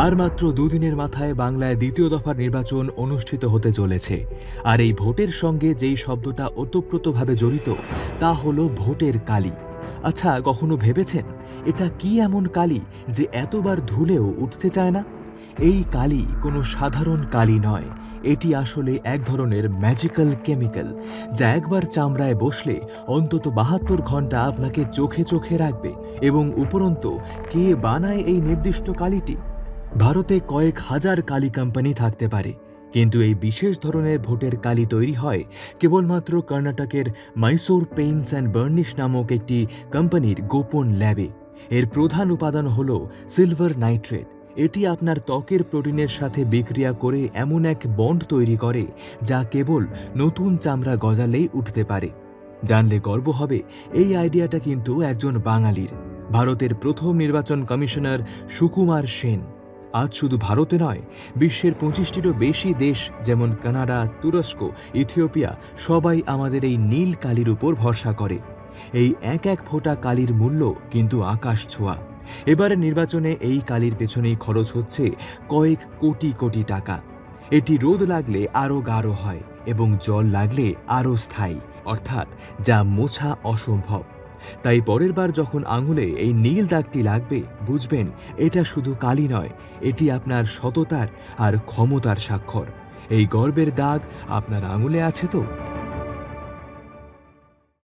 আর মাত্র দুদিনের মাথায় বাংলায় দ্বিতীয় দফার নির্বাচন অনুষ্ঠিত হতে চলেছে। আর এই ভোটের সঙ্গে যেই শব্দটা ওতপ্রোতভাবে জড়িত তা হলো ভোটের কালি। আচ্ছা, কখনো ভেবেছেন এটা কি এমন কালি যে এতবার ধুলেও উঠতে চায় না? এই কালি কোনো সাধারণ কালি নয়, এটি আসলে এক ধরনের ম্যাজিক্যাল কেমিক্যাল, যা একবার চামড়ায় বসলে অন্তত ৭২ ঘন্টা আপনাকে চোখে চোখে রাখবে। এবং উপরন্তু কে বানায় এই নির্দিষ্ট কালিটি? ভারতে কয়েক হাজার কালি কোম্পানি থাকতে পারে, কিন্তু এই বিশেষ ধরনের ভোটের কালি তৈরি হয় কেবলমাত্র কর্ণাটকের মাইসোর পেইন্টস অ্যান্ড বার্নিশ নামক একটি কোম্পানির গোপন ল্যাবে। এর প্রধান উপাদান হল সিলভার নাইট্রেট। এটি আপনার ত্বকের প্রোটিনের সাথে বিক্রিয়া করে এমন এক বন্ড তৈরি করে যা কেবল নতুন চামড়া গজালেই উঠতে পারে। জানলে গর্ব হবে, এই আইডিয়াটা কিন্তু একজন বাঙালির, ভারতের প্রথম নির্বাচন কমিশনার সুকুমার সেন। আজ শুধু ভারতে নয়, বিশ্বের ২৫টিরও বেশি দেশ যেমন কানাডা, তুরস্ক, ইথিওপিয়া সবাই আমাদের এই নীল কালির উপর ভরসা করে। এই এক এক ফোঁটা কালির মূল্য কিন্তু আকাশ ছোঁয়া। এবারে নির্বাচনে এই কালির পেছনেই খরচ হচ্ছে কয়েক কোটি কোটি টাকা। এটি রোদ লাগলে আরও গাঢ় হয় এবং জল লাগলে আরও স্থায়ী, অর্থাৎ যা মোছা অসম্ভব। তাই পরের বার যখন আঙুলে এই নীল দাগটি লাগবে, বুঝবেন এটা শুধু কালি নয়, এটি আপনার সততার আর ক্ষমতার স্বাক্ষর। এই গর্বের দাগ আপনার আঙুলে আছে তো?